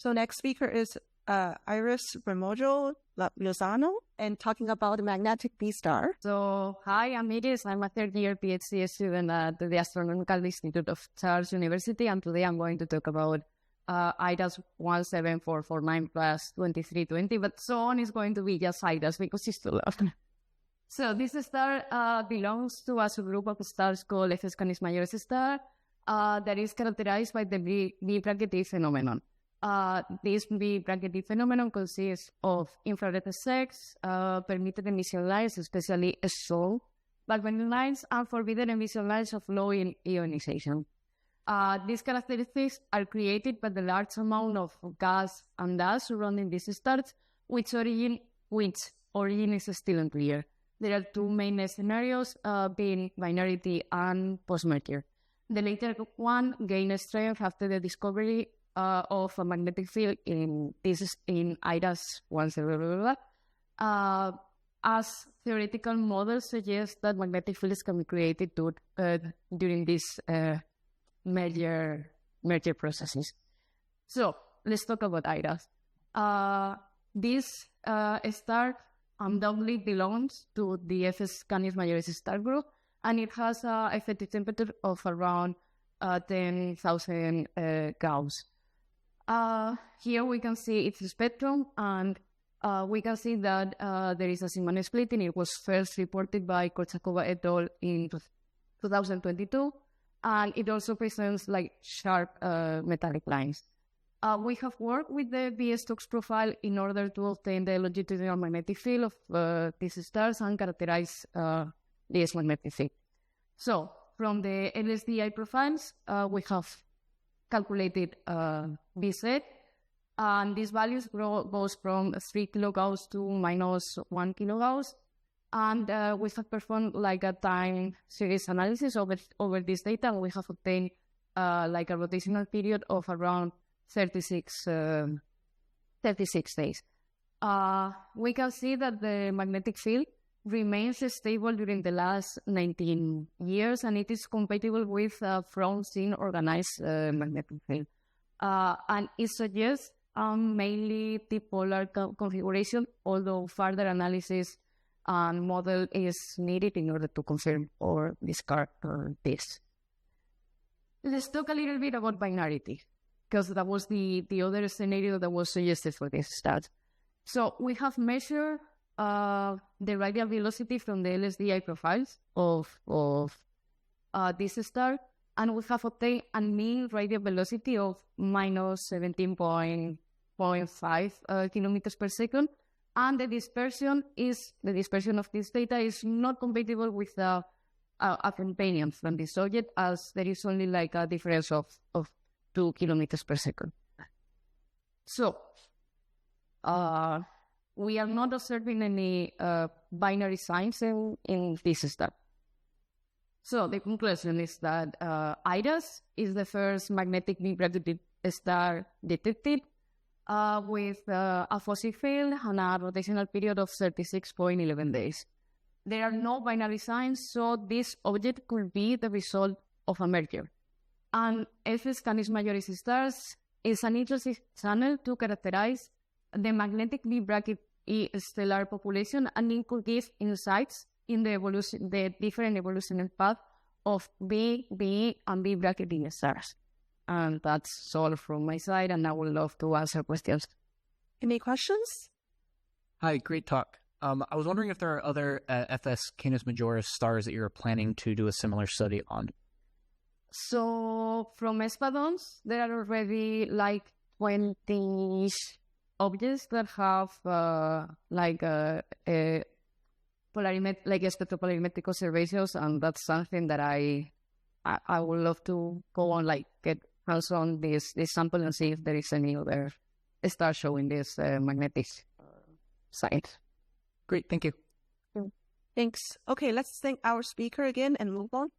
So next speaker is IRAS Bermejo Lozano, and talking about magnetic V-star. So, hi, I'm Iris. I'm a third-year PhD student at the Astronomical Institute of Charles University, and today I'm going to talk about IRAS 17449 plus 2320, but so on is going to be just IRAS because it's too long. So this star belongs to a subgroup of stars called F Canis Majoris star that is characterized by the B-bracket phenomenon. This B-bracket phenomenon consists of infrared effects, permitted emission lines, especially SO, Bermejo lines, and forbidden emission lines of low ionization. These characteristics are created by the large amount of gas and dust surrounding these stars, which origin is still unclear. There are two main scenarios, being binarity and post-merger. The later one gained strength after the discovery of a magnetic field in IRAS 17449, as theoretical models suggest that magnetic fields can be created during these merger processes. So let's talk about IRAS. This star undoubtedly belongs to the F Canis Majoris star group, and it has an effective temperature of around 10,000 Gauss. Here we can see its spectrum, and we can see that there is a sigma splitting. It was first reported by Korchakova et al. In 2022, and it also presents like sharp metallic lines. We have worked with the B-Stokes profile in order to obtain the longitudinal magnetic field of these stars and characterize this magnetic field. So from the LSDI profiles, we have calculated BZ, and these values goes from 3 kilogauss to minus 1 kilogauss, and we have performed like a time series analysis over this data, and we have obtained like a rotational period of around 36 days. We can see that the magnetic field remains stable during the last 19 years, and it is compatible with from-seen organized magnetic field. And it suggests mainly dipolar configuration, although further analysis and model is needed in order to confirm or discard this. Let's talk a little bit about binarity, because that was the other scenario that was suggested for this stat. So we have measured the radial velocity from the LSDI profiles of this star, and we have obtained a mean radial velocity of minus 17.5 kilometers per second, and the dispersion of this data is not compatible with a companion from this object, as there is only like a difference of 2 kilometers per second. So we are not observing any binary signs in this star. So the conclusion is that IRAS is the first magnetic B-bracket star detected with a fuzzy field and a rotational period of 36.11 days. There are no binary signs, so this object could be the result of a merger. And F Canis Majoris stars is an interesting channel to characterize the magnetic B-bracket stellar population, and it could give insights in the different evolutionary path of B, and B-bracket stars. And that's all from my side, and I would love to answer questions. Any questions? Hi, great talk. I was wondering if there are other FS Canis Majoris stars that you're planning to do a similar study on. So from Espadons, there are already like 20 objects that have spectropolarimetric observations, and that's something that I would love to go on, like get hands on this sample and see if there is any other star showing this magnetic site. Great, thank you. Thanks. Okay, let's thank our speaker again and move on.